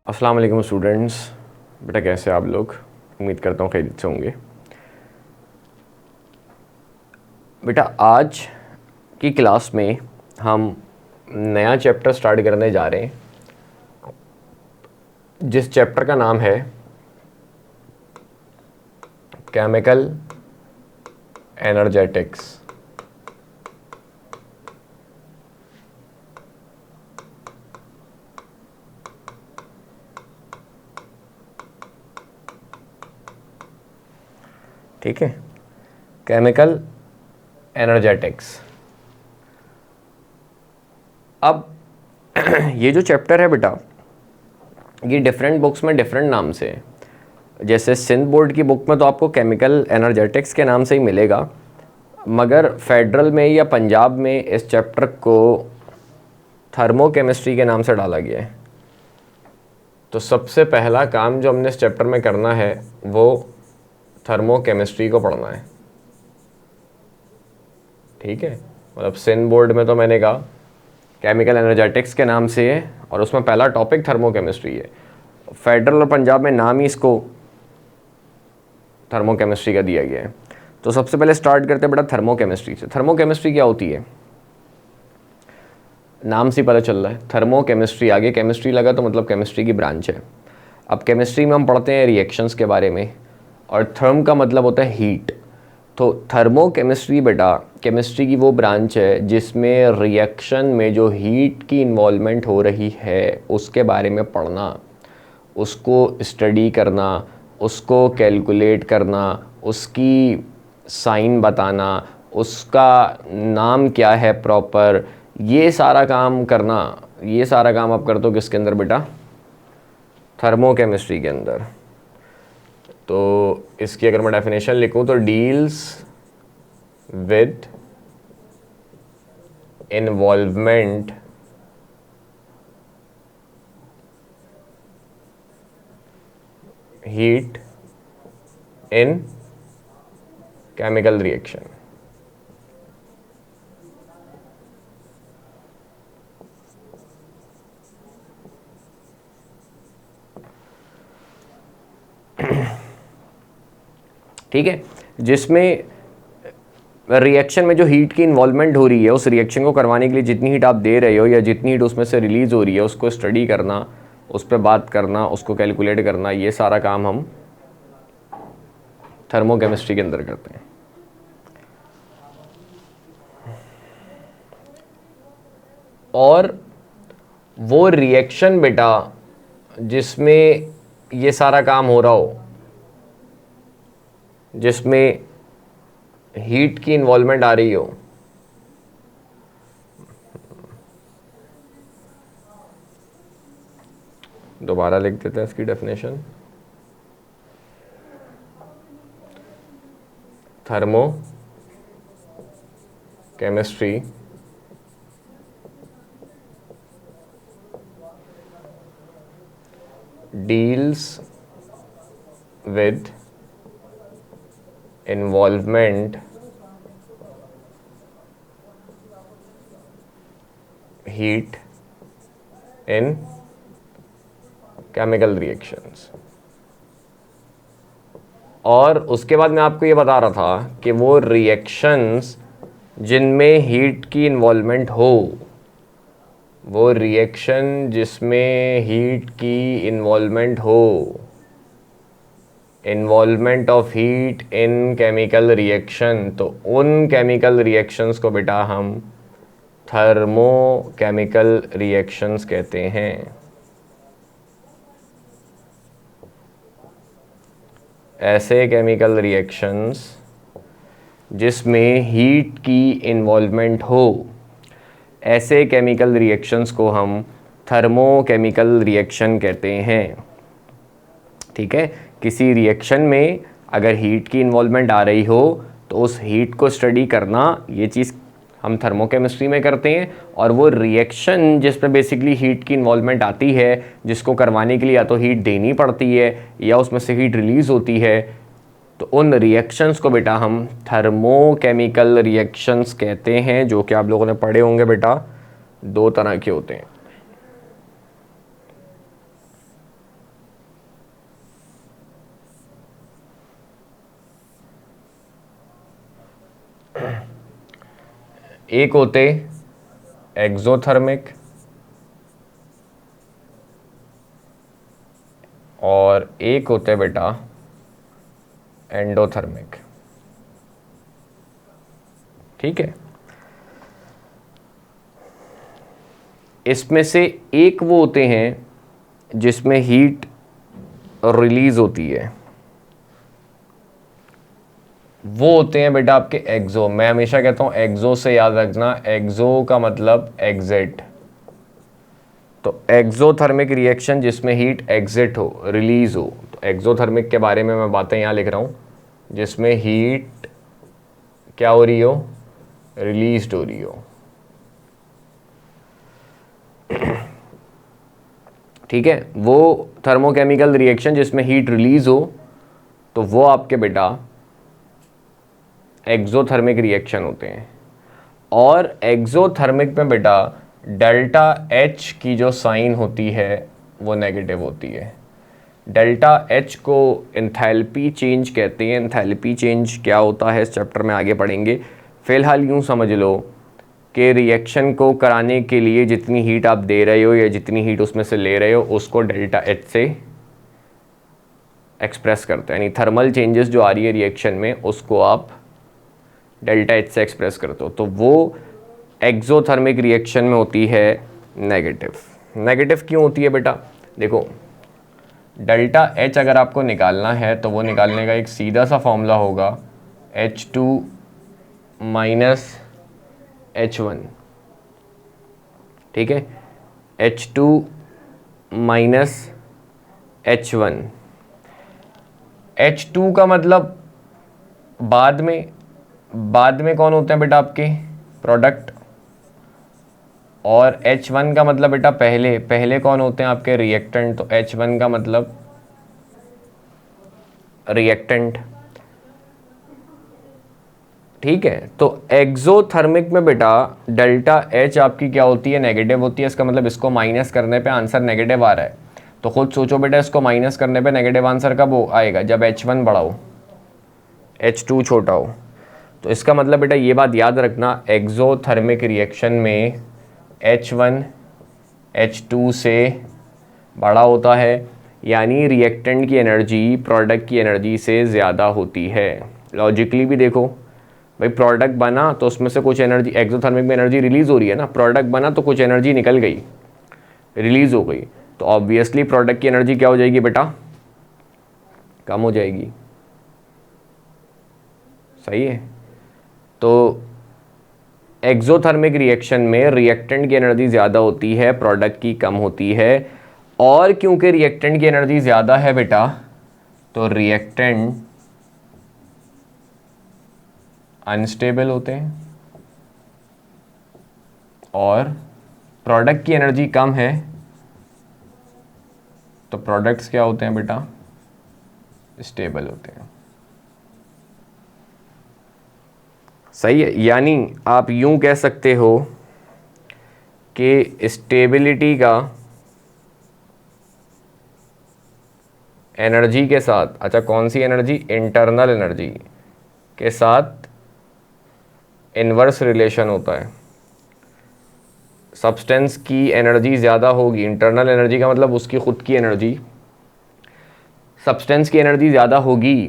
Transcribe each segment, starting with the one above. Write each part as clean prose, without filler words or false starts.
अस्सलाम वालेकुम स्टूडेंट्स। बेटा कैसे आप लोग? उम्मीद करता हूँ खैरियत से होंगे। बेटा आज की क्लास में हम नया चैप्टर स्टार्ट करने जा रहे हैं, जिस चैप्टर का नाम है केमिकल एनर्जेटिक्स। ठीक है, केमिकल एनर्जेटिक्स। अब ये जो चैप्टर है बेटा, ये डिफरेंट बुक्स में डिफरेंट नाम से है। जैसे सिंध बोर्ड की बुक में तो आपको केमिकल एनर्जेटिक्स के नाम से ही मिलेगा, मगर फेडरल में या पंजाब में इस चैप्टर को थर्मोकेमिस्ट्री के नाम से डाला गया है। तो सबसे पहला काम जो हमने इस चैप्टर में करना है वो थर्मोकेमिस्ट्री को पढ़ना है। ठीक है, मतलब सिंध बोर्ड में तो मैंने कहा केमिकल एनर्जेटिक्स के नाम से है और उसमें पहला टॉपिक थर्मोकेमिस्ट्री है। फेडरल और पंजाब में नाम ही इसको थर्मोकेमिस्ट्री का दिया गया है। तो सबसे पहले स्टार्ट करते हैं बेटा थर्मोकेमिस्ट्री से। थर्मोकेमिस्ट्री क्या होती है? नाम से पता चल रहा है थर्मोकेमिस्ट्री, आगे केमिस्ट्री लगा तो मतलब केमिस्ट्री की ब्रांच है। अब केमिस्ट्री में हम पढ़ते हैं रिएक्शंस के बारे में, और थर्म का मतलब होता है हीट। तो थर्मोकेमिस्ट्री बेटा केमिस्ट्री की वो ब्रांच है जिसमें रिएक्शन में जो हीट की इन्वॉल्वमेंट हो रही है उसके बारे में पढ़ना, उसको स्टडी करना, उसको कैलकुलेट करना, उसकी साइन बताना, उसका नाम क्या है प्रॉपर, ये सारा काम करना। ये सारा काम आप करते हो किसके अंदर बेटा? थर्मोकेमिस्ट्री के अंदर। तो इसकी अगर मैं डेफिनेशन लिखूं तो deals with involvement heat in chemical reaction. ठीक है, जिसमें रिएक्शन में जो हीट की इन्वॉल्वमेंट हो रही है, उस रिएक्शन को करवाने के लिए जितनी हीट आप दे रहे हो या जितनी हीट उसमें से रिलीज हो रही है उसको स्टडी करना, उस पर बात करना, उसको कैलकुलेट करना, ये सारा काम हम थर्मोकेमिस्ट्री के अंदर करते हैं। और वो रिएक्शन बेटा जिसमें ये सारा काम हो रहा हो, जिसमें हीट की इन्वॉल्वमेंट आ रही हो, दोबारा लिख देते हैं इसकी definition. Thermo chemistry deals with involvement heat in chemical reactions। और उसके बाद मैं आपको ये बता रहा था कि वो रिएक्शंस जिनमें हीट की इन्वॉल्वमेंट हो, वो रिएक्शन जिसमें हीट की इन्वॉल्वमेंट हो, involvement of heat in chemical reaction, तो उन केमिकल रिएक्शंस को बेटा हम थर्मो केमिकल रिएक्शंस कहते हैं। ऐसे केमिकल रिएक्शंस जिसमें हीट की इन्वॉल्वमेंट हो, ऐसे केमिकल रिएक्शंस को हम थर्मोकेमिकल रिएक्शन कहते हैं। ठीक है, किसी रिएक्शन में अगर हीट की इन्वॉल्वमेंट आ रही हो तो उस हीट को स्टडी करना, ये चीज़ हम थर्मोकेमिस्ट्री में करते हैं। और वो रिएक्शन जिसमें बेसिकली हीट की इन्वॉल्वमेंट आती है, जिसको करवाने के लिए या तो हीट देनी पड़ती है या उसमें से हीट रिलीज़ होती है, तो उन रिएक्शंस को बेटा हम थर्मोकेमिकल रिएक्शंस कहते हैं, जो कि आप लोगों ने पढ़े होंगे बेटा, दो तरह के होते हैं। एक होते एक्सोथर्मिक और एक होते बेटा एंडोथर्मिक। ठीक है, इसमें से एक वो होते हैं जिसमें हीट रिलीज होती है, वो होते हैं बेटा आपके एक्सो। मैं हमेशा कहता हूं एक्सो से याद रखना, एक्सो का मतलब एग्जिट। तो एक्सोथर्मिक रिएक्शन जिसमें हीट एग्जिट हो, रिलीज हो, तो एक्सोथर्मिक के बारे में मैं बातें यहां लिख रहा हूं, जिसमें हीट क्या हो रही हो, रिलीज हो रही हो। ठीक है, वो थर्मोकेमिकल रिएक्शन जिसमें हीट रिलीज हो, तो वो आपके बेटा एक्सोथर्मिक रिएक्शन होते हैं। और एक्सोथर्मिक में बेटा डेल्टा एच की जो साइन होती है वो नेगेटिव होती है। डेल्टा एच को एंथैल्पी चेंज कहते हैं। एंथैल्पी चेंज क्या होता है इस चैप्टर में आगे पढ़ेंगे। फ़िलहाल यूँ समझ लो कि रिएक्शन को कराने के लिए जितनी हीट आप दे रहे हो या जितनी हीट उसमें से ले रहे हो, उसको डेल्टा एच से एक्सप्रेस करते हैं। यानी थर्मल चेंजेस जो आ रही है रिएक्शन में, उसको आप डेल्टा एच से एक्सप्रेस करते हो। तो वो एक्सोथर्मिक रिएक्शन में होती है नेगेटिव। नेगेटिव क्यों होती है बेटा? देखो, डेल्टा एच अगर आपको निकालना है तो वो निकालने का एक सीधा सा फॉर्मूला होगा H2 माइनस H1। ठीक है, H2 माइनस H1। H2 का मतलब बाद में कौन होते हैं बेटा आपके प्रोडक्ट, और H1 का मतलब बेटा पहले कौन होते हैं आपके रिएक्टेंट। तो H1 का मतलब रिएक्टेंट। ठीक है, तो एक्सोथर्मिक में बेटा डेल्टा एच आपकी क्या होती है, नेगेटिव होती है। इसका मतलब इसको माइनस करने पे आंसर नेगेटिव आ रहा है। तो खुद सोचो बेटा, इसको माइनस करने पे नेगेटिव आंसर कब आएगा, जब H1 बड़ा हो, H2 छोटा हो। तो इसका मतलब बेटा ये बात याद रखना, एक्सोथर्मिक रिएक्शन में H1 H2 से बड़ा होता है, यानी रिएक्टेंट की एनर्जी प्रोडक्ट की एनर्जी से ज़्यादा होती है। लॉजिकली भी देखो भाई, प्रोडक्ट बना तो उसमें से कुछ एनर्जी, एक्सोथर्मिक में एनर्जी रिलीज़ हो रही है ना, प्रोडक्ट बना तो कुछ एनर्जी निकल गई, रिलीज़ हो गई, तो ऑब्वियसली प्रोडक्ट की एनर्जी क्या हो जाएगी बेटा, कम हो जाएगी। सही है, तो एक्सोथर्मिक रिएक्शन में रिएक्टेंट की एनर्जी ज़्यादा होती है, प्रोडक्ट की कम होती है। और क्योंकि रिएक्टेंट की एनर्जी ज़्यादा है बेटा, तो रिएक्टेंट अनस्टेबल होते हैं, और प्रोडक्ट की एनर्जी कम है तो प्रोडक्ट्स क्या होते हैं बेटा, स्टेबल होते हैं। सही है, यानी आप यूं कह सकते हो कि स्टेबिलिटी का एनर्जी के साथ, अच्छा कौन सी एनर्जी, इंटरनल एनर्जी के साथ इन्वर्स रिलेशन होता है। सब्सटेंस की एनर्जी ज़्यादा होगी, इंटरनल एनर्जी का मतलब उसकी ख़ुद की एनर्जी, सब्सटेंस की एनर्जी ज़्यादा होगी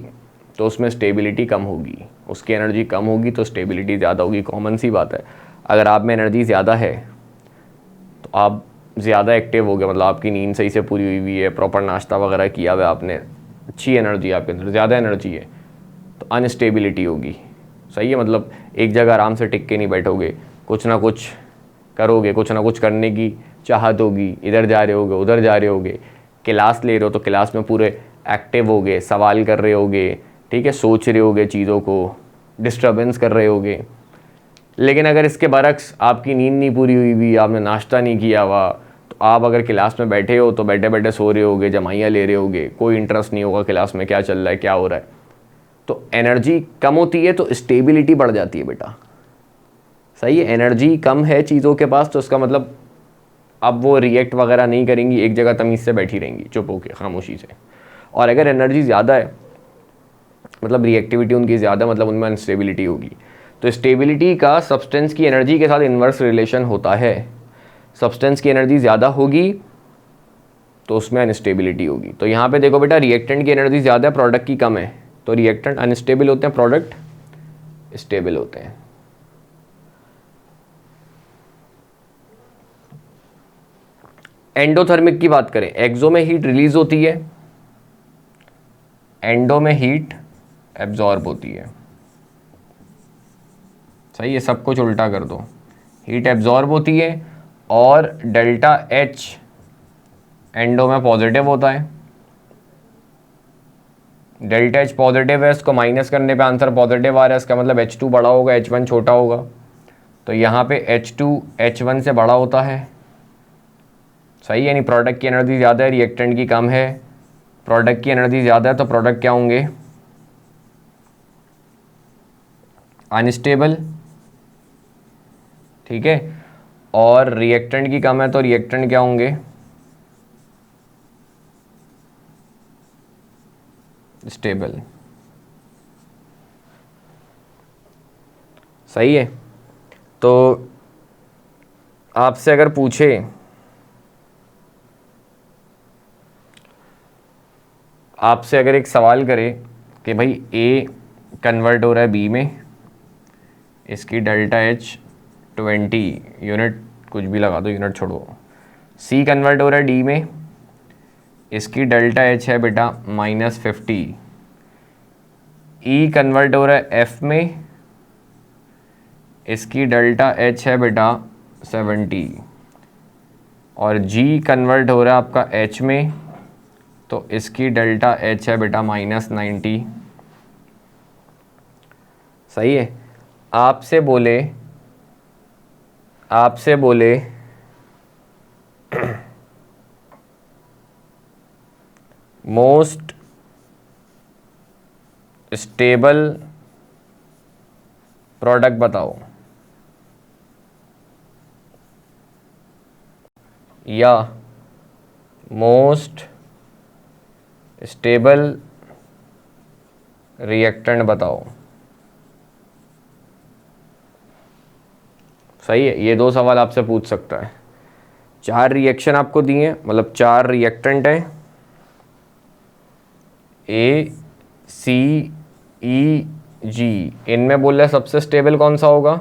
तो उसमें स्टेबिलिटी कम होगी, उसकी एनर्जी कम होगी तो स्टेबिलिटी ज़्यादा होगी। कॉमन सी बात है, अगर आप में एनर्जी ज़्यादा है तो आप ज़्यादा एक्टिव हो गए, मतलब आपकी नींद सही से पूरी हुई है, प्रॉपर नाश्ता वगैरह किया हुआ आपने, अच्छी एनर्जी आपके अंदर, ज़्यादा एनर्जी है, तो अनस्टेबिलिटी होगी। सही है, मतलब एक जगह आराम से टिक के नहीं बैठोगे, कुछ ना कुछ करोगे, कुछ ना कुछ करने की चाहत होगी, इधर जा रहे होगे, उधर जा रहे होगे, क्लास ले रहे हो तो क्लास में पूरे एक्टिव होगे, सवाल कर रहे होगे, ठीक है, सोच रहे होगे चीज़ों को, डिस्टर्बेंस कर रहे होगे। लेकिन अगर इसके बरक्स आपकी नींद नहीं पूरी हुई भी, आपने नाश्ता नहीं किया हुआ, तो आप अगर क्लास में बैठे हो तो बैठे बैठे सो रहे होगे, जमाइयाँ ले रहे होगे, कोई इंटरेस्ट नहीं होगा क्लास में क्या चल रहा है, क्या हो रहा है। तो एनर्जी कम होती है तो स्टेबिलिटी बढ़ जाती है बेटा। सही है, एनर्जी कम है चीज़ों के पास तो उसका मतलब अब वो रिएक्ट वगैरह नहीं करेंगी, एक जगह तमीज़ से बैठी रहेंगी चुप होके खामोशी से। और अगर एनर्जी ज़्यादा है मतलब रिएक्टिविटी उनकी ज़्यादा, मतलब उनमें अनस्टेबिलिटी होगी। तो स्टेबिलिटी का सब्सटेंस की एनर्जी के साथ इन्वर्स रिलेशन होता है। सब्सटेंस की एनर्जी ज़्यादा होगी तो उसमें अनस्टेबिलिटी होगी। तो यहाँ पे देखो बेटा, रिएक्टेंट की एनर्जी ज़्यादा है, प्रोडक्ट की कम है, तो रिएक्टेंट अनस्टेबल होते हैं, प्रोडक्ट स्टेबल होते हैं। एंडोथर्मिक की बात करें, एक्सो में हीट रिलीज होती है, एंडो में हीट एब्जॉर्ब होती है। सही है, सब कुछ उल्टा कर दो, हीट एब्जॉर्ब होती है और डेल्टा एच एंडो में पॉजिटिव होता है। डेल्टा एच पॉजिटिव है, इसको माइनस करने पे आंसर पॉजिटिव आ रहा है, इसका मतलब H2 बड़ा होगा, H1 छोटा होगा। तो यहाँ पे H2 H1 से बड़ा होता है। सही, यानी प्रोडक्ट की एनर्जी ज़्यादा है, रिएक्टेंट की कम है। प्रोडक्ट की एनर्जी ज़्यादा है तो प्रोडक्ट क्या होंगे, अनस्टेबल। ठीक है, और रिएक्टेंट की कम है तो रिएक्टेंट क्या होंगे, स्टेबल। सही है। तो आपसे अगर पूछे आपसे अगर एक सवाल करे कि भाई ए कन्वर्ट हो रहा है बी में, इसकी डेल्टा एच 20 यूनिट, कुछ भी लगा दो, यूनिट छोड़ो। सी कन्वर्ट हो रहा है डी में, इसकी डेल्टा एच है बेटा -50। ई कन्वर्ट हो रहा है एफ में, इसकी डेल्टा एच है बेटा 70। और जी कन्वर्ट हो रहा है आपका एच में, तो इसकी डेल्टा एच है बेटा -90। सही है। आपसे बोले मोस्ट स्टेबल प्रोडक्ट बताओ, या मोस्ट स्टेबल रिएक्टेंट बताओ। सही है, ये दो सवाल आपसे पूछ सकता है। 4 रिएक्शन आपको दिए, मतलब 4 रिएक्टेंट हैं, ए सी ई जी, इनमें बोल रहा है सबसे स्टेबल कौन सा होगा।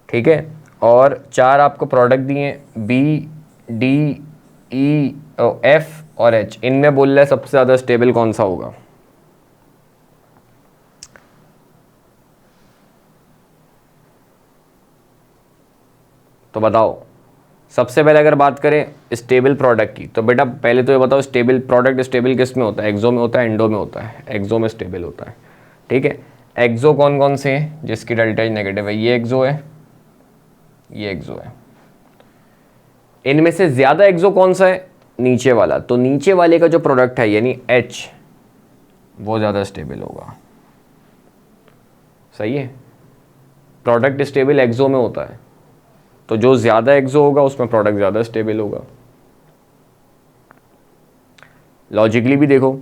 ठीक है, और 4 आपको प्रोडक्ट दिए, बी डी ई एफ और एच, इनमें बोल रहा है सबसे ज़्यादा स्टेबल कौन सा होगा। तो बताओ। सबसे पहले अगर बात करें स्टेबल प्रोडक्ट की, तो बेटा पहले तो ये बताओ, स्टेबल प्रोडक्ट स्टेबल किस में होता है, एक्सो में होता है, एंडो में होता है। एक्सो में स्टेबल होता है। ठीक है, एक्सो कौन कौन से हैं जिसकी डेल्टा एच नेगेटिव है, ये एक्सो है, ये एक्सो है। इनमें से ज़्यादा एक्सो कौन सा है, नीचे वाला। तो नीचे वाले का जो प्रोडक्ट है यानी H, वो ज़्यादा स्टेबल होगा। सही है, प्रोडक्ट स्टेबल एक्सो में होता है, तो जो ज़्यादा एक्सो होगा उसमें प्रोडक्ट ज़्यादा स्टेबल होगा। लॉजिकली भी देखो,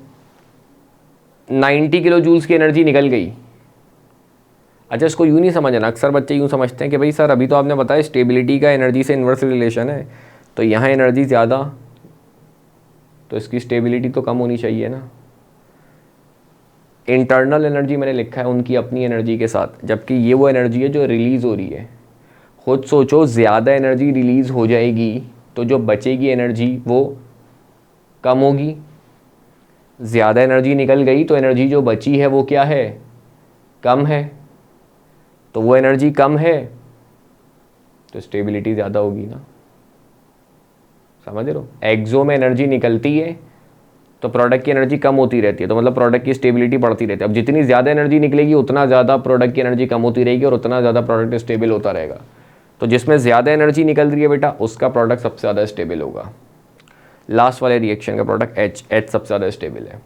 90 किलो जूल्स की एनर्जी निकल गई। अच्छा, इसको यूँ नहीं समझना, अक्सर बच्चे यूँ समझते हैं कि भाई सर अभी तो आपने बताया स्टेबिलिटी का एनर्जी से इन्वर्स रिलेशन है, तो यहाँ एनर्जी ज़्यादा, तो इसकी स्टेबिलिटी तो कम होनी चाहिए ना। इंटरनल एनर्जी मैंने लिखा है उनकी अपनी एनर्जी के साथ, जबकि ये वो एनर्जी है जो रिलीज़ हो रही है। खुद सोचो, ज़्यादा एनर्जी रिलीज़ हो जाएगी तो जो बचेगी एनर्जी वो कम होगी। ज़्यादा एनर्जी निकल गई तो एनर्जी जो बची है वो क्या है, कम है। तो वो एनर्जी कम है तो स्टेबिलिटी ज़्यादा होगी ना। समझ रहे हो, एक्सो में एनर्जी निकलती है तो प्रोडक्ट की एनर्जी कम होती रहती है, तो मतलब प्रोडक्ट की स्टेबिलिटी बढ़ती रहती है। अब जितनी ज़्यादा एनर्जी निकलेगी उतना ज़्यादा प्रोडक्ट की एनर्जी कम होती रहेगी और उतना ज़्यादा प्रोडक्ट स्टेबल होता रहेगा। तो जिसमें ज़्यादा एनर्जी निकल रही है बेटा, उसका प्रोडक्ट सबसे ज़्यादा स्टेबल होगा। लास्ट वाले रिएक्शन का प्रोडक्ट H सबसे ज़्यादा स्टेबल है।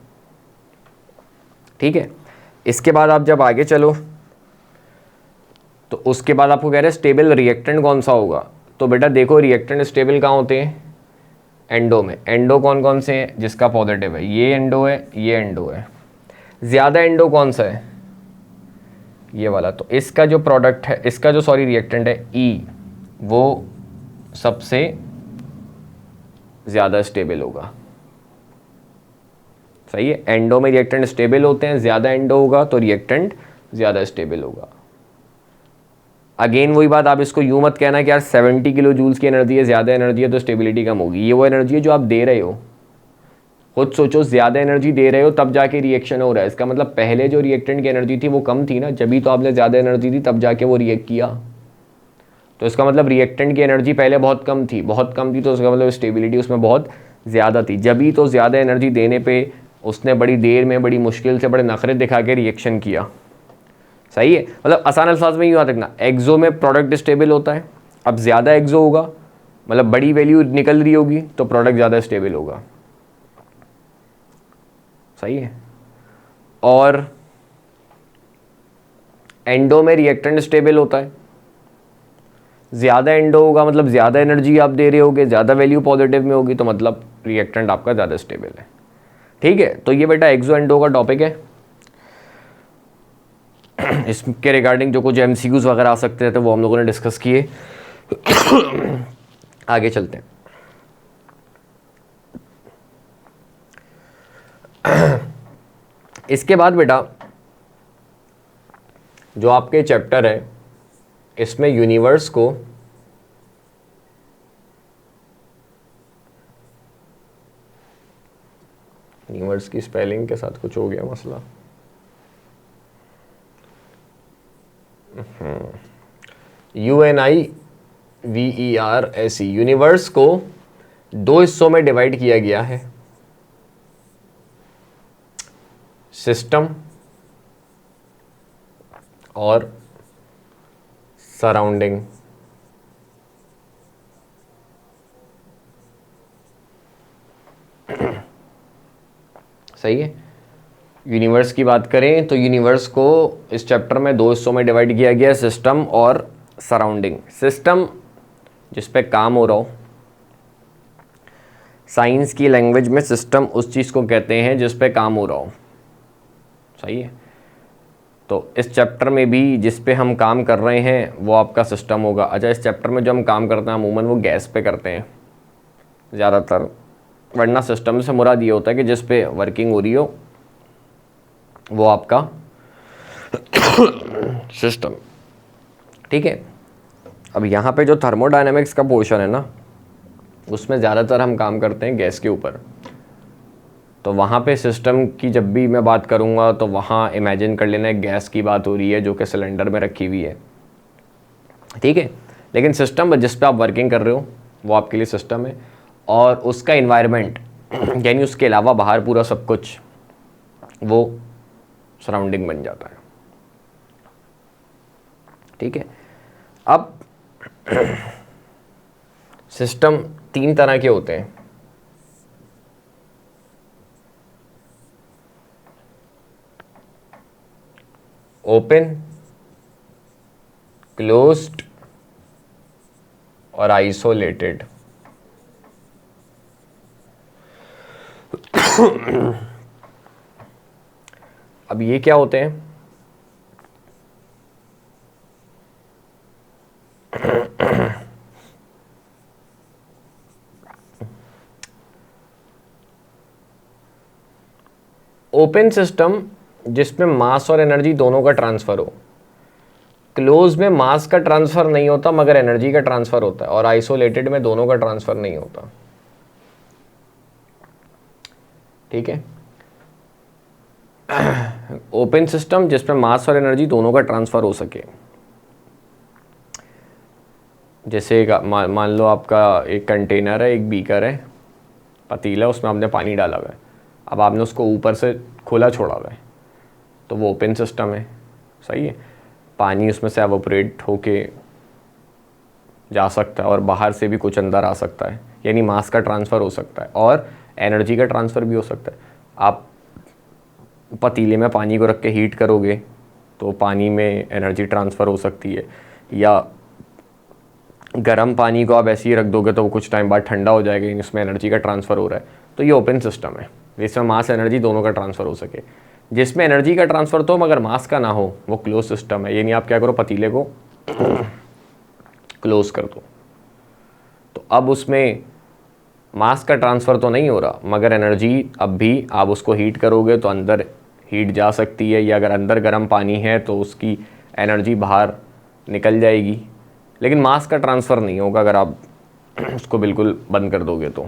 ठीक है, इसके बाद आप जब आगे चलो तो उसके बाद आपको कह रहे हैं स्टेबल रिएक्टेंट कौन सा होगा। तो बेटा देखो रिएक्टेंट स्टेबल कहाँ होते हैं, एंडो में। एंडो कौन कौन से हैं, जिसका पॉजिटिव है, ये एंडो है, ये एंडो है। ज़्यादा एंडो कौन सा है, ये वाला। तो इसका जो प्रोडक्ट है, इसका जो सॉरी रिएक्टेंट है ई, वो सबसे ज़्यादा स्टेबल होगा। सही है, एंडो में रिएक्टेंट स्टेबल होते हैं, ज़्यादा एंडो होगा तो रिएक्टेंट ज़्यादा स्टेबल होगा। अगेन वही बात, आप इसको यूँ मत कहना कि यार 70 किलो जूल्स की एनर्जी है, ज़्यादा एनर्जी है तो स्टेबिलिटी कम होगी। ये वो एनर्जी है जो आप दे रहे हो। खुद सोचो, ज़्यादा एनर्जी दे रहे हो तब जाके रिएक्शन हो रहा है। इसका मतलब पहले जो रिएक्टेंट की एनर्जी थी वो कम थी ना, जब भी तो आपने ज़्यादा एनर्जी दी तब जाके वो रिएक्ट किया। तो इसका मतलब रिएक्टेंट की एनर्जी पहले बहुत कम थी, बहुत कम थी, तो उसका मतलब स्टेबिलिटी उसमें बहुत ज़्यादा थी। जब भी तो ज़्यादा एनर्जी देने पे उसने बड़ी देर में, बड़ी मुश्किल से, बड़े नखरे दिखा के रिएक्शन किया। सही है, मतलब आसान अल्फाज में यूँ याद रखना, एक्सो में प्रोडक्ट स्टेबल होता है। अब ज़्यादा एक्सो होगा, मतलब बड़ी वैल्यू निकल रही होगी तो प्रोडक्ट ज़्यादा स्टेबल होगा। सही है। और एंडो में रिएक्टेंट स्टेबल होता है। ज़्यादा एंडो होगा मतलब ज़्यादा एनर्जी आप दे रहे होगे, ज़्यादा वैल्यू पॉजिटिव में होगी, तो मतलब रिएक्टेंट आपका ज़्यादा स्टेबल है। ठीक है, तो ये बेटा एक्सो एंडो का टॉपिक है। इसके रिगार्डिंग जो कुछ एमसीक्यूज वगैरह आ सकते थे वो हम लोगों ने डिस्कस किए। आगे चलते हैं। इसके बाद बेटा जो आपके चैप्टर है इसमें यूनिवर्स को यूनिवर्स की स्पेलिंग के साथ कुछ हो गया मसला। UNIVERS, यूनिवर्स को दो हिस्सों में डिवाइड किया गया है, सिस्टम और सराउंडिंग। सही है। यूनिवर्स की बात करें तो यूनिवर्स को इस चैप्टर में दो हिस्सों में डिवाइड किया गया है, सिस्टम और सराउंडिंग। सिस्टम जिस पे काम हो रहा हो, साइंस की लैंग्वेज में सिस्टम उस चीज़ को कहते हैं जिस पे काम हो रहा हो। सही है। तो इस चैप्टर में भी जिस पे हम काम कर रहे हैं वो आपका सिस्टम होगा। अच्छा, इस चैप्टर में जो हम काम करते हैं अमूमन वो गैस पे करते हैं ज़्यादातर, वरना सिस्टम से मुराद ये होता है कि जिस पे वर्किंग हो रही हो वो आपका सिस्टम। ठीक है। अब यहाँ पे जो थर्मोडायनेमिक्स का पोर्शन है ना, उसमें ज़्यादातर हम काम करते हैं गैस के ऊपर। तो वहाँ पे सिस्टम की जब भी मैं बात करूँगा तो वहाँ इमेजिन कर लेना गैस की बात हो रही है जो कि सिलेंडर में रखी हुई है। ठीक है। लेकिन सिस्टम जिस पे आप वर्किंग कर रहे हो वो आपके लिए सिस्टम है, और उसका इन्वायरमेंट यानी उसके अलावा बाहर पूरा सब कुछ वो सराउंडिंग बन जाता है। ठीक है। अब सिस्टम तीन तरह के होते हैं। ओपन, क्लोज्ड और आइसोलेटेड। अब ये क्या होते हैं? ओपन सिस्टम जिसमें मास और एनर्जी दोनों का ट्रांसफर हो। क्लोज में मास का ट्रांसफर नहीं होता मगर एनर्जी का ट्रांसफर होता है, और आइसोलेटेड में दोनों का ट्रांसफर नहीं होता। ठीक है। ओपन सिस्टम जिसमें मास और एनर्जी दोनों का ट्रांसफर हो सके। जैसे मान लो आपका एक कंटेनर है, एक बीकर है, पतीला, उसमें आपने पानी डाला हुआ है। अब आपने उसको ऊपर से खुला छोड़ा हुआ है तो वो ओपन सिस्टम है। सही है। पानी उसमें से एवोपरेट होके जा सकता है और बाहर से भी कुछ अंदर आ सकता है, यानी मास का ट्रांसफ़र हो सकता है और एनर्जी का ट्रांसफ़र भी हो सकता है। आप पतीले में पानी को रख के हीट करोगे तो पानी में एनर्जी ट्रांसफ़र हो सकती है, या गर्म पानी को आप ऐसे ही रख दोगे तो वो कुछ टाइम बाद ठंडा हो जाएगा, इसमें एनर्जी का ट्रांसफ़र हो रहा है। तो ये ओपन सिस्टम है, जिसमें मास एनर्जी दोनों का ट्रांसफ़र हो सके। जिसमें एनर्जी का ट्रांसफ़र तो मगर मास का ना हो वो क्लोज सिस्टम है, यानी आप क्या करो, पतीले को क्लोज कर दो। तो अब उसमें मास का ट्रांसफ़र तो नहीं हो रहा, मगर एनर्जी अब भी आप उसको हीट करोगे तो अंदर हीट जा सकती है, या अगर अंदर गर्म पानी है तो उसकी एनर्जी बाहर निकल जाएगी, लेकिन मास का ट्रांसफ़र नहीं होगा अगर आप उसको बिल्कुल बंद कर दोगे तो।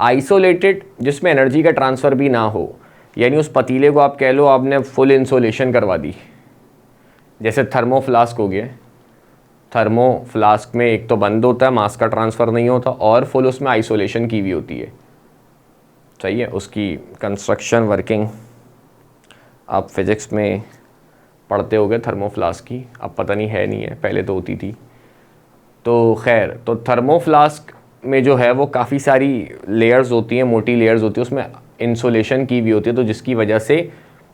आइसोलेटेड, जिसमें एनर्जी का ट्रांसफ़र भी ना हो, यानी उस पतीले को आप कह लो आपने फुल इंसोलेशन करवा दी, जैसे थर्मो फ्लास्क हो गया। थर्मो फ्लास्क में एक तो बंद होता है, मास का ट्रांसफ़र नहीं होता, और फुल उसमें आइसोलेशन की भी होती है। सही है, उसकी कंस्ट्रक्शन वर्किंग आप फिज़िक्स में पढ़ते होगे थर्मो फ्लास्क की, अब पता नहीं है नहीं है, पहले तो होती थी। तो खैर, तो थर्मो फ्लास्क में जो है वो काफ़ी सारी लेयर्स होती हैं, मोटी लेयर्स होती है, उसमें इंसुलेशन की भी होती है, तो जिसकी वजह से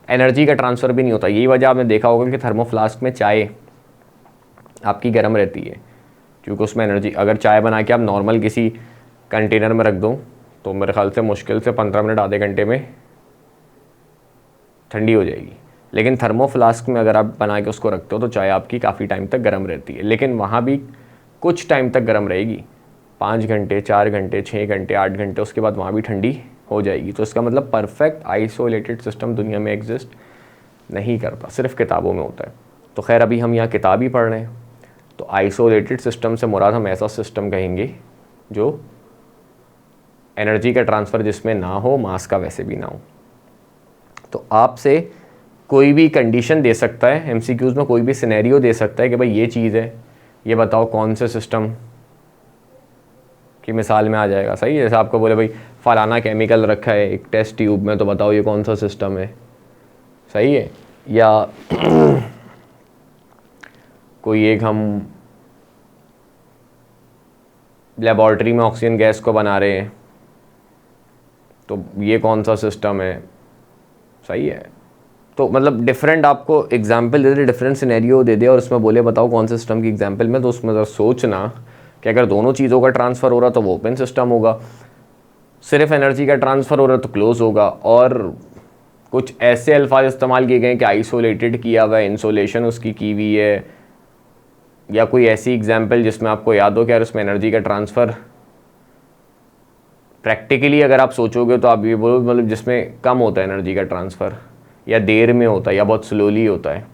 एनर्जी का ट्रांसफ़र भी नहीं होता। यही वजह आपने देखा होगा कि थर्मो फ्लास्क में चाय आपकी गर्म रहती है, क्योंकि उसमें एनर्जी, अगर चाय बना के आप नॉर्मल किसी कंटेनर में रख दो तो मेरे ख्याल से मुश्किल से 15 मिनट आधे घंटे में ठंडी हो जाएगी। लेकिन थर्मो फ्लास्क में अगर आप बना के उसको रखते हो तो चाय आपकी काफ़ी टाइम तक गर्म रहती है, लेकिन वहाँ भी कुछ टाइम तक गर्म रहेगी, 5 घंटे, 4 घंटे, 6 घंटे, 8 घंटे, उसके बाद वहाँ भी ठंडी हो जाएगी। तो इसका मतलब परफेक्ट आइसोलेटेड सिस्टम दुनिया में एग्जिस्ट नहीं करता, सिर्फ किताबों में होता है। तो खैर अभी हम यहाँ किताब ही पढ़ रहे हैं, तो आइसोलेटेड सिस्टम से मुराद हम ऐसा सिस्टम कहेंगे जो एनर्जी का ट्रांसफ़र जिसमें ना हो, मास का वैसे भी ना हो। तो आपसे कोई भी कंडीशन दे सकता है, एमसीक्यूज़ में कोई भी सिनेरियो दे सकता है कि भाई ये चीज़ है, ये बताओ कौन से सिस्टम की मिसाल में आ जाएगा। सही है, जैसे आपको बोले भाई फलाना केमिकल रखा है एक टेस्ट ट्यूब में, तो बताओ ये कौन सा सिस्टम है। सही है, या कोई एक हम लेबॉर्ट्री में ऑक्सीजन गैस को बना रहे हैं, तो ये कौन सा सिस्टम है। सही है, तो मतलब डिफरेंट आपको एग्जाम्पल दे दे, डिफरेंट सिनेरियो दे दे और उसमें बोले बताओ कौन से सिस्टम की एग्जाम्पल में, तो उसमें ज़रा सोचना कि अगर दोनों चीज़ों का ट्रांसफ़र हो रहा तो वो ओपन सिस्टम होगा, सिर्फ एनर्जी का ट्रांसफ़र हो रहा तो क्लोज होगा। और कुछ ऐसे अल्फाज इस्तेमाल किए गए कि आइसोलेटेड किया हुआ है, इंसोलेशन उसकी की हुई है, या कोई ऐसी एग्जाम्पल जिसमें आपको याद हो कि यार उसमें एनर्जी का ट्रांसफ़र प्रैक्टिकली अगर आप सोचोगे तो आप ये बोलो मतलब जिसमें कम होता है एनर्जी का ट्रांसफ़र, या देर में होता है, या बहुत स्लोली होता है।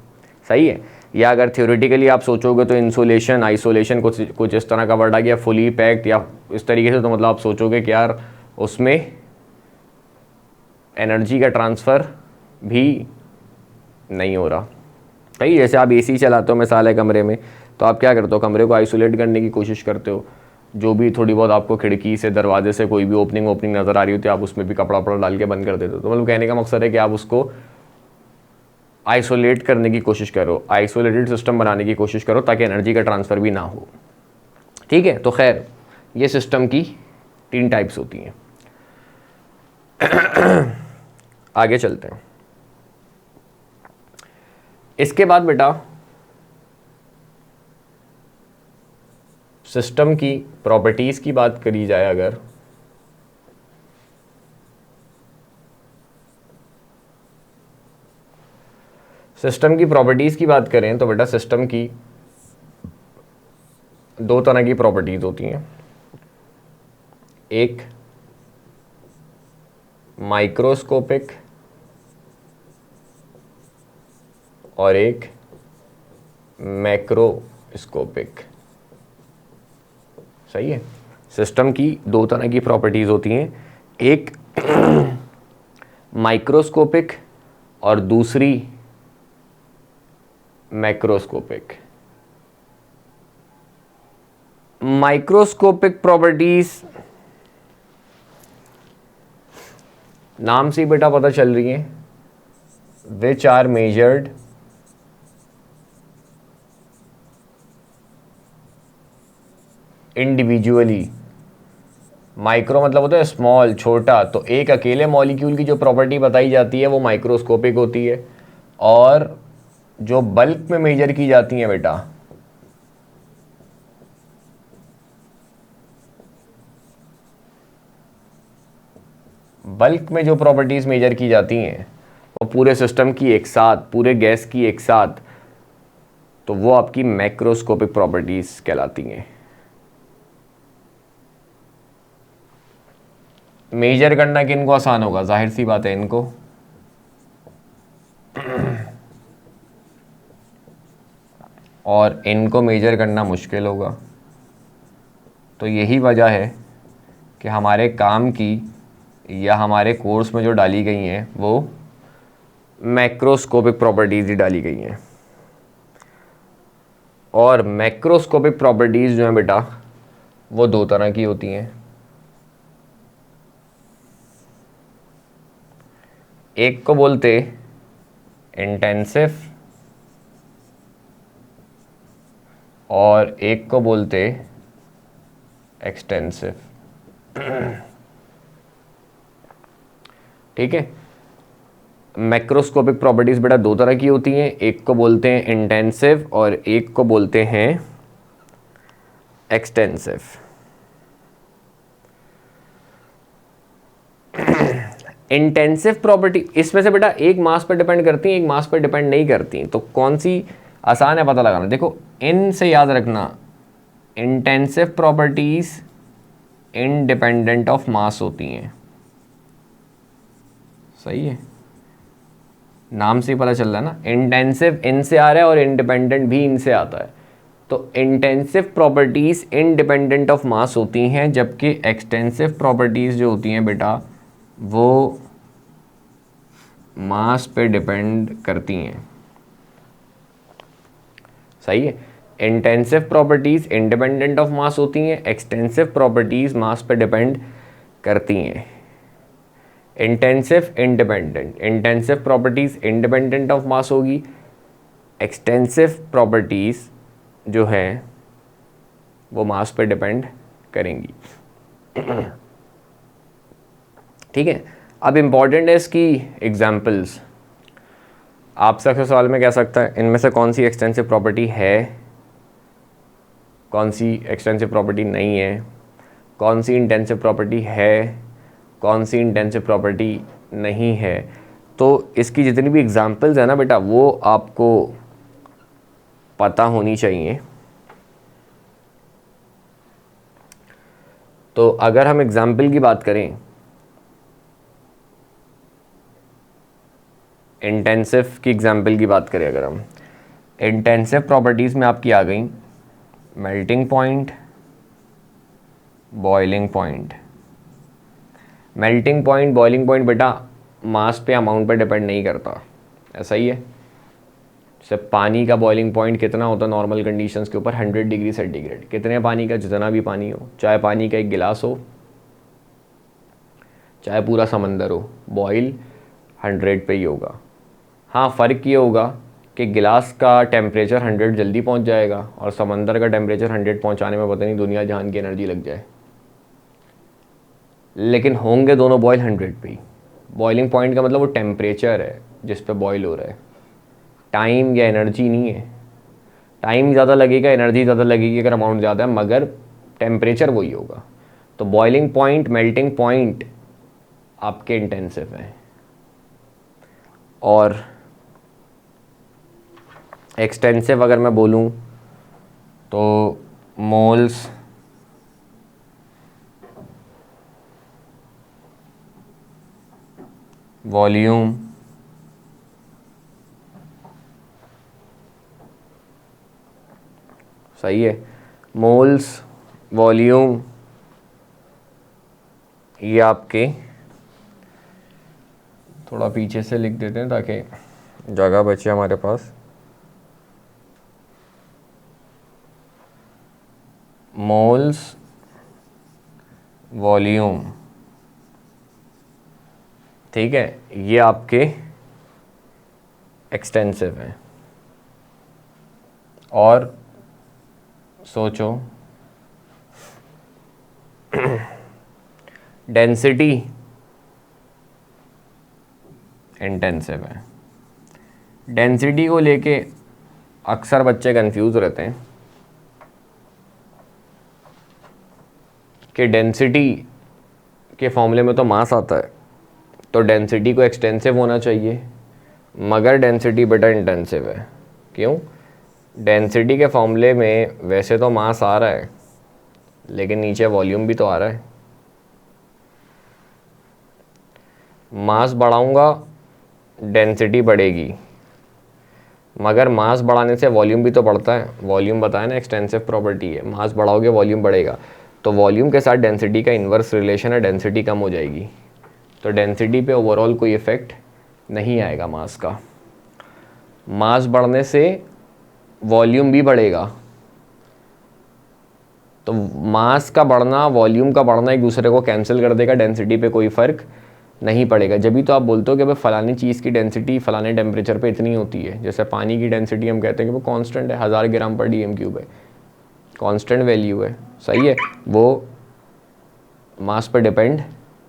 सही है, या अगर थ्योरेटिकली आप सोचोगे तो इंसोलेशन, आइसोलेशन कुछ इस तरह का वर्ड आ गया, फुली पैक्ड या इस तरीके से, तो मतलब आप सोचोगे कि यार उसमें एनर्जी का ट्रांसफ़र भी नहीं हो रहा। सही, जैसे आप एसी चलाते हो मिसाल है कमरे में, तो आप क्या करते हो, कमरे को आइसोलेट करने की कोशिश करते हो, जो भी थोड़ी बहुत आपको खिड़की से, दरवाजे से कोई भी ओपनिंग नज़र आ रही होती है आप उसमें भी कपड़ा वपड़ा डाल के बंद कर देते हो। तो मतलब कहने का मकसद है कि आप उसको आइसोलेट करने की कोशिश करो, आइसोलेटेड सिस्टम बनाने की कोशिश करो ताकि एनर्जी का ट्रांसफ़र भी ना हो। ठीक है, तो खैर ये सिस्टम की 3 टाइप्स होती हैं। आगे चलते हैं। इसके बाद बेटा सिस्टम की प्रॉपर्टीज़ की बात करी जाए, अगर सिस्टम की प्रॉपर्टीज़ की बात करें तो बेटा सिस्टम की 2 तरह की प्रॉपर्टीज़ होती हैं, एक माइक्रोस्कोपिक और एक मैक्रोस्कोपिक। सही है, सिस्टम की 2 तरह की प्रॉपर्टीज़ होती हैं, एक माइक्रोस्कोपिक और दूसरी मैक्रोस्कोपिक। माइक्रोस्कोपिक प्रॉपर्टीज नाम से ही बेटा पता चल रही है, which are measured individually micro मतलब होता है स्मॉल, छोटा। तो एक अकेले मॉलिक्यूल की जो प्रॉपर्टी बताई जाती है वो माइक्रोस्कोपिक होती है, और जो बल्क में मेजर की जाती है बेटा, बल्क में जो प्रॉपर्टीज मेजर की जाती हैं वो पूरे सिस्टम की एक साथ, पूरे गैस की एक साथ, तो वो आपकी मैक्रोस्कोपिक प्रॉपर्टीज कहलाती हैं। मेजर करना किनको आसान होगा? जाहिर सी बात है इनको। और इनको मेजर करना मुश्किल होगा। तो यही वजह है कि हमारे काम की या हमारे कोर्स में जो डाली गई हैं वो मैक्रोस्कोपिक प्रॉपर्टीज़ ही डाली गई हैं। और मैक्रोस्कोपिक प्रॉपर्टीज़ जो हैं बेटा वो दो तरह की होती हैं। एक को बोलते इंटेंसिव और एक को बोलते एक्सटेंसिव। ठीक है, मैक्रोस्कोपिक प्रॉपर्टीज़ बेटा दो तरह की होती हैं, एक को बोलते हैं इंटेंसिव और एक को बोलते हैं एक्सटेंसिव। इंटेंसिव प्रॉपर्टी इसमें से बेटा एक मास पर डिपेंड करती हैं, एक मास पर डिपेंड नहीं करती। तो कौन सी आसान है पता लगाना? देखो, इन से याद रखना, intensive properties independent of mass होती हैं। सही है, नाम से ही पता चल रहा है ना, इंटेंसिव इन से आ रहा है और इंडिपेंडेंट भी इन से आता है। तो intensive properties independent of mass होती हैं, जबकि एक्सटेंसिव प्रॉपर्टीज जो होती हैं बेटा वो मास पे डिपेंड करती हैं। सही है, intensive properties independent of mass होती हैं, एक्सटेंसिव प्रॉपर्टीज मास पे डिपेंड करती हैं। Intensive independent, intensive properties independent of mass होगी, एक्सटेंसिव प्रॉपर्टीज जो है वो मास पे डिपेंड करेंगी। ठीक है, अब इम्पॉर्टेंट है इसकी एग्जाम्पल्स। आपसे अक्सर सवाल में कह सकता है इनमें से कौन सी एक्सटेंसिव प्रॉपर्टी है, कौन सी एक्सटेंसिव प्रॉपर्टी नहीं है, कौन सी इंटेंसिव प्रॉपर्टी है, कौन सी इंटेंसिव प्रॉपर्टी नहीं है। तो इसकी जितनी भी एग्जाम्पल्स है ना बेटा वो आपको पता होनी चाहिए। तो अगर हम एग्जाम्पल की बात करें, इंटेंसिव की एग्जाम्पल की बात करें, अगर हम इंटेंसिव प्रॉपर्टीज़ में आपकी आ गई melting point, boiling point. Melting point, boiling point बेटा मास पे, अमाउंट पे डिपेंड नहीं करता, ऐसा ही है। जैसे पानी का बॉइलिंग पॉइंट कितना होता है नॉर्मल कंडीशंस के ऊपर? 100 डिग्री सेंटीग्रेड। कितने पानी का? जितना भी पानी हो, चाहे पानी का एक गिलास हो चाहे पूरा समंदर हो, बॉयल 100 पे ही होगा। हाँ, फ़र्क ये होगा कि गिलास का टेम्परेचर 100 जल्दी पहुंच जाएगा और समंदर का टेम्परेचर 100 पहुंचाने में पता नहीं दुनिया जहान की एनर्जी लग जाए, लेकिन होंगे दोनों बॉयल 100 पे ही। बॉइलिंग पॉइंट का मतलब वो टेम्परेचर है जिस पे बॉयल हो रहा है, टाइम या एनर्जी नहीं है। टाइम ज़्यादा लगेगा, एनर्जी ज़्यादा लगेगी अगर अमाउंट ज़्यादा है, मगर टेम्परेचर वही होगा। तो बॉइलिंग पॉइंट, मेल्टिंग पॉइंट आपके इंटेंसिव हैं, और एक्सटेंसिव अगर मैं बोलूँ तो मोल्स, वॉल्यूम, सही है, मोल्स, वॉल्यूम, ये आपके, थोड़ा पीछे से लिख देते हैं ताकि जगह बचे हमारे पास। मोल्स, वॉल्यूम, ठीक है, ये आपके एक्सटेंसिव हैं। और सोचो डेंसिटी इंटेंसिव है। डेंसिटी को लेके अक्सर बच्चे कंफ्यूज रहते हैं कि डेंसिटी के फॉर्मूले में तो मास आता है, तो डेंसिटी को एक्सटेंसिव होना चाहिए, मगर डेंसिटी बेटा इंटेंसिव है। क्यों? डेंसिटी के फॉर्मूले में वैसे तो मास आ रहा है, लेकिन नीचे वॉल्यूम भी तो आ रहा है। मास बढ़ाऊंगा डेंसिटी बढ़ेगी, मगर मास बढ़ाने से वॉल्यूम भी तो बढ़ता है। वॉल्यूम बताया ना, एक्सटेंसिव प्रॉपर्टी है, मास बढ़ाओगे वॉल्यूम बढ़ेगा, तो वॉल्यूम के साथ डेंसिटी का इन्वर्स रिलेशन है, डेंसिटी कम हो जाएगी, तो डेंसिटी पे ओवरऑल कोई इफेक्ट नहीं आएगा मास का। मास बढ़ने से वॉल्यूम भी बढ़ेगा, तो मास का बढ़ना वॉल्यूम का बढ़ना एक दूसरे को कैंसिल कर देगा, डेंसिटी पे कोई फ़र्क नहीं पड़ेगा। जब भी तो आप बोलते हो कि भाई फलानी चीज़ की डेंसिटी फलाने टेम्परेचर पे इतनी होती है, जैसे पानी की डेंसिटी हम कहते हैं कि वो कांस्टेंट है, 1000 ग्राम पर DM³ है, कांस्टेंट वैल्यू है, सही है, वो मास पर डिपेंड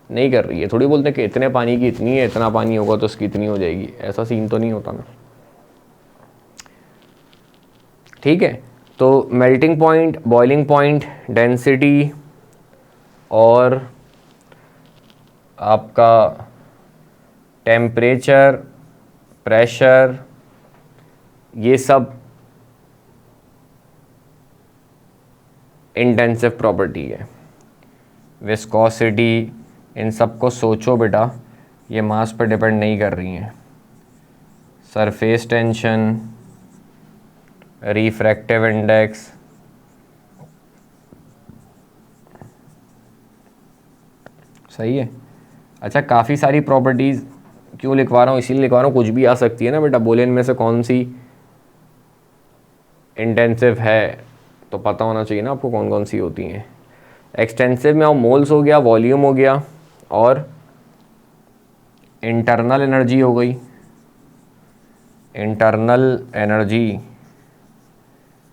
नहीं कर रही है। थोड़ी बोलते हैं कि इतने पानी की इतनी है, इतना पानी होगा तो उसकी इतनी हो जाएगी, ऐसा सीन तो नहीं होता ना। ठीक है, तो melting point, boiling point, density और आपका टेम्परेचर, प्रेशर, ये सब इंटेंसिव प्रॉपर्टी है। विस्कोसिटी, इन सब को सोचो बेटा, ये मास पर डिपेंड नहीं कर रही हैं। सरफेस टेंशन, रिफ्रैक्टिव इंडेक्स, सही है। अच्छा, काफ़ी सारी प्रॉपर्टीज़ क्यों लिखवा रहा हूँ, इसीलिए लिखवा रहा हूँ, कुछ भी आ सकती है ना बेटा, बोले इनमें से कौन सी इंटेंसिव है, तो पता होना चाहिए ना आपको कौन कौन सी होती हैं। एक्सटेंसिव में मोल्स हो गया, वॉल्यूम हो गया, और इंटरनल एनर्जी हो गई। इंटरनल एनर्जी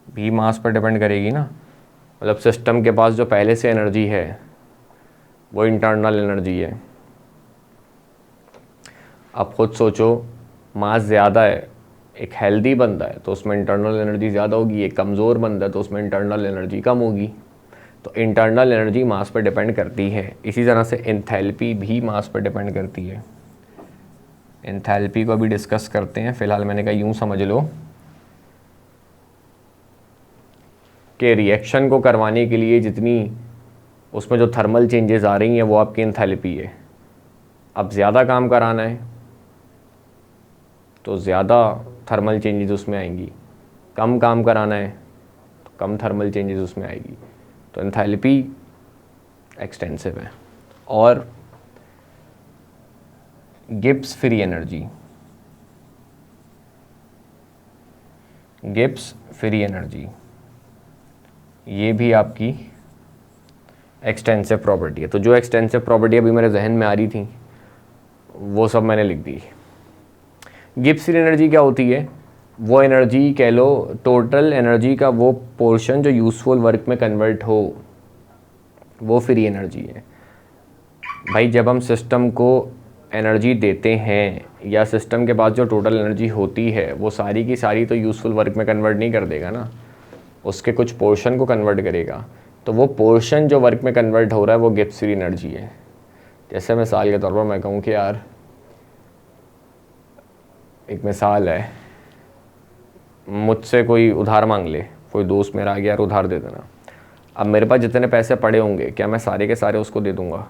भी मास पर डिपेंड करेगी ना, मतलब सिस्टम के पास जो पहले से एनर्जी है वो इंटरनल एनर्जी है। अब खुद सोचो, मास ज़्यादा है, एक हेल्दी बंदा है तो उसमें इंटरनल एनर्जी ज़्यादा होगी, एक कमज़ोर बंदा है तो उसमें इंटरनल एनर्जी कम होगी। तो इंटरनल एनर्जी मास पर डिपेंड करती है। इसी तरह से एंथैल्पी भी मास पर डिपेंड करती है। एंथैल्पी को भी डिस्कस करते हैं, फ़िलहाल मैंने कहा यूँ समझ लो कि रिएक्शन को करवाने के लिए जितनी उसमें जो थर्मल चेंजेस आ रही हैं वो आपकी एंथैल्पी है। अब ज़्यादा काम कराना है तो ज़्यादा थर्मल चेंजेस उसमें आएंगी, कम काम कराना है तो कम थर्मल चेंजेस उसमें आएगी। तो एंथैल्पी एक्सटेंसिव है। और Gibbs free energy, Gibbs free energy, ये भी आपकी एक्सटेंसिव प्रॉपर्टी है। तो जो एक्सटेंसिव प्रॉपर्टी अभी मेरे जहन में आ रही थी वो सब मैंने लिख दी। गिब्स फ्री एनर्जी क्या होती है? वो एनर्जी कह लो, टोटल एनर्जी का वो पोर्शन जो यूज़फुल वर्क में कन्वर्ट हो, वो फ्री एनर्जी है। भाई जब हम सिस्टम को एनर्जी देते हैं या सिस्टम के पास जो टोटल एनर्जी होती है वो सारी की सारी तो यूज़फुल वर्क में कन्वर्ट नहीं कर देगा ना, उसके कुछ पोर्शन को कन्वर्ट करेगा। तो वो पोर्शन जो वर्क में कन्वर्ट हो रहा है वो गिब्स फ्री एनर्जी है। जैसे मिसाल के तौर पर मैं कहूँ कि यार, एक मिसाल है, मुझसे कोई उधार मांग ले, कोई दोस्त मेरा आ गया यार उधार दे देना। अब मेरे पास जितने पैसे पड़े होंगे क्या मैं सारे के सारे उसको दे दूँगा?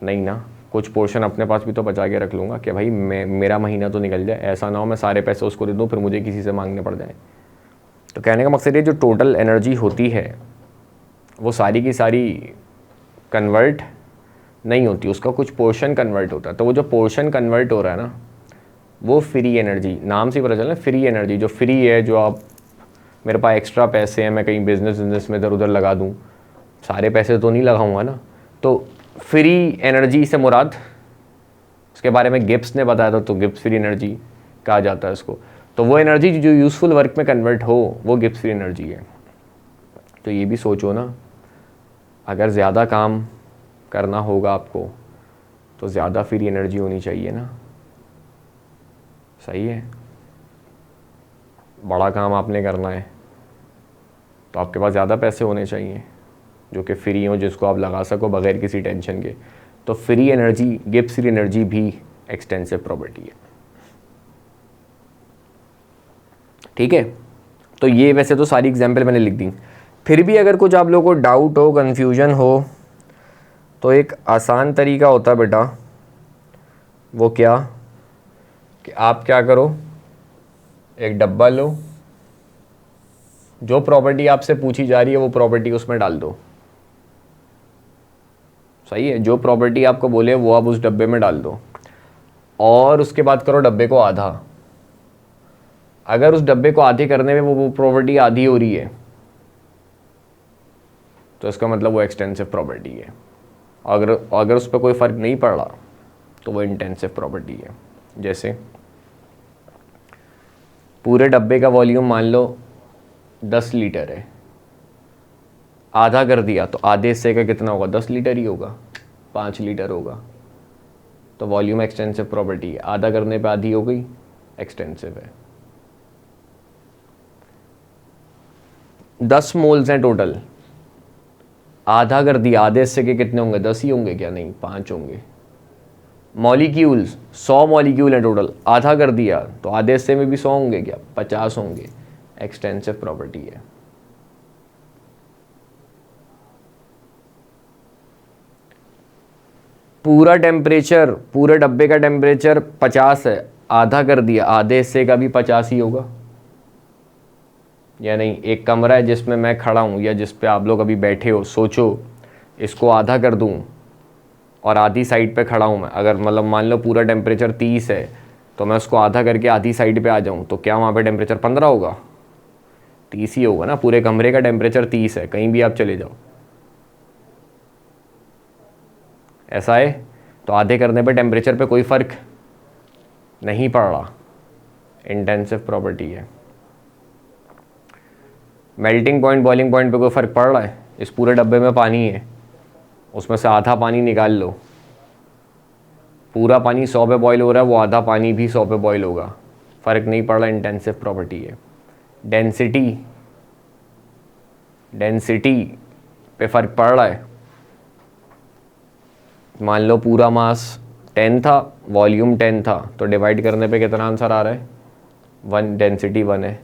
नहीं ना, कुछ पोर्शन अपने पास भी तो बचा के रख लूँगा कि भाई मेरा महीना तो निकल जाए, ऐसा ना हो मैं सारे पैसे उसको दे दूँ फिर मुझे किसी से मांगने पड़ जाए। तो कहने का मकसद ये, जो टोटल एनर्जी होती है वो सारी की सारी कन्वर्ट नहीं होती, उसका कुछ पोर्शन कन्वर्ट होता है। तो वो जो पोर्शन कन्वर्ट हो रहा है ना, वो फ्री एनर्जी, नाम से पता चला, फ्री एनर्जी। जो फ्री है, जो आप, मेरे पास एक्स्ट्रा पैसे हैं, मैं कहीं बिजनेस में इधर उधर लगा दूँ, सारे पैसे तो नहीं लगाऊंगा ना। तो फ्री एनर्जी से मुराद, उसके बारे में गिब्स ने बताया था, तो गिब्स फ्री एनर्जी कहा जाता है इसको। तो वो एनर्जी जो यूज़फुल वर्क में कन्वर्ट हो वो गिब्स फ्री एनर्जी है। तो ये भी सोचो ना, अगर ज़्यादा काम करना होगा आपको तो ज़्यादा फ्री एनर्जी होनी चाहिए ना, सही है। बड़ा काम आपने करना है तो आपके पास ज़्यादा पैसे होने चाहिए जो कि फ्री हो, जिसको आप लगा सको बगैर किसी टेंशन के। तो free energy, Gibbs free energy भी एक्सटेंसिव प्रॉपर्टी है, ठीक है। तो ये वैसे तो सारी एग्जांपल मैंने लिख दी, फिर भी अगर कुछ आप लोगों को डाउट हो, कन्फ्यूजन हो, तो एक आसान तरीका होता है बेटा, वो क्या कि आप क्या करो, एक डब्बा लो, जो प्रॉपर्टी आपसे पूछी जा रही है वो प्रॉपर्टी उसमें डाल दो, सही है। जो प्रॉपर्टी आपको बोले वो आप उस डब्बे में डाल दो और उसके बाद करो डब्बे को आधा। अगर उस डब्बे को आधे करने में वो प्रॉपर्टी आधी हो रही है तो इसका मतलब वो एक्सटेंसिव प्रॉपर्टी है। अगर उस पर कोई फ़र्क नहीं पड़ रहा तो वो इंटेंसिव प्रॉपर्टी है। जैसे पूरे डब्बे का वॉल्यूम मान लो 10 लीटर है, आधा कर दिया तो आधे हिस्से का कितना होगा, 10 लीटर ही होगा, 5 लीटर होगा। तो वॉल्यूम एक्सटेंसिव प्रॉपर्टी है, आधा करने पे आधी हो गई, एक्सटेंसिव है। 10 मोल्स हैं टोटल, आधा कर दिया, आधे हिस्से के कितने होंगे, 10 ही होंगे क्या, नहीं 5 होंगे। मॉलिक्यूल्स 100 मॉलिक्यूल हैं टोटल, आधा कर दिया तो आधे हिस्से में भी 100 होंगे क्या, 50 होंगे, एक्सटेंसिव प्रॉपर्टी है। पूरा टेम्परेचर, पूरे डब्बे का टेम्परेचर 50 है, आधा कर दिया, आधे हिस्से का भी 50 ही होगा या नहीं। एक कमरा है जिसमें मैं खड़ा हूँ या जिस पे आप लोग अभी बैठे हो, सोचो इसको आधा कर दूँ और आधी साइड पे खड़ा हूँ मैं, अगर मतलब मान लो पूरा टेम्परेचर 30 है तो मैं उसको आधा करके आधी साइड पे आ जाऊँ तो क्या वहाँ पे टेम्परेचर 15 होगा, 30 ही होगा ना। पूरे कमरे का टेम्परेचर 30 है, कहीं भी आप चले जाओ, ऐसा है। तो आधे करने पे टेम्परेचर पे कोई फ़र्क नहीं पड़ रहा, इंटेंसिव प्रॉपर्टी है। मेल्टिंग पॉइंट, बॉइलिंग पॉइंट पे कोई फ़र्क पड़ रहा है, इस पूरे डब्बे में पानी है, उसमें से आधा पानी निकाल लो, पूरा पानी 100 पे बॉईल हो रहा है, वो आधा पानी भी 100 पे बॉईल होगा, फ़र्क नहीं पड़ रहा, इंटेंसिव प्रॉपर्टी है। डेंसिटी पे फ़र्क पड़ रहा है, मान लो पूरा मास 10 था, वॉल्यूम 10 था, तो डिवाइड करने पे कितना आंसर आ रहा है, 1, डेंसिटी 1 है।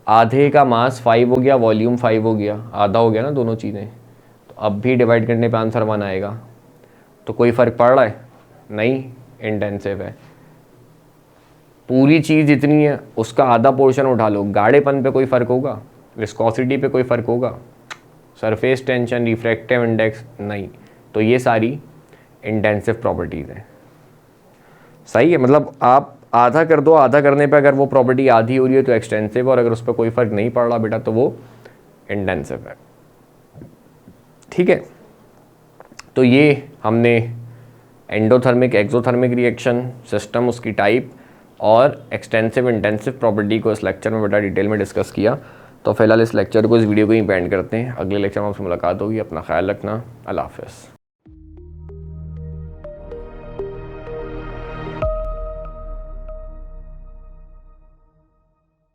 आधे का मास 5 हो गया, वॉल्यूम 5 हो गया, आधा हो गया ना दोनों चीज़ें, तो अब भी डिवाइड करने पे आंसर 1 आएगा। तो कोई फ़र्क पड़ रहा है, नहीं, इंटेंसिव है। पूरी चीज़ जितनी है उसका आधा पोर्शन उठा लो, गाढ़ेपन पे कोई फ़र्क होगा, विस्कोसिटी पे कोई फ़र्क होगा, सरफेस टेंशन, रिफ्रैक्टिव इंडेक्स, नहीं। तो ये सारी इंटेंसिव प्रॉपर्टीज़ हैं, सही है। मतलब आप आधा कर दो, आधा करने पे अगर वो प्रॉपर्टी आधी हो रही है तो एक्सटेंसिव, और अगर उस पर कोई फ़र्क नहीं पड़ रहा बेटा तो वो इंटेंसिव है, ठीक है। तो ये हमने एंडोथर्मिक, एक्सोथर्मिक रिएक्शन सिस्टम, उसकी टाइप और एक्सटेंसिव इंटेंसिव प्रॉपर्टी को इस लेक्चर में बेटा डिटेल में डिस्कस किया। तो फिलहाल इस लेक्चर को, इस वीडियो को ही एंड करते हैं। अगले लेक्चर में आपसे मुलाकात होगी। अपना ख्याल रखना। अल्लाह हाफ़िज़।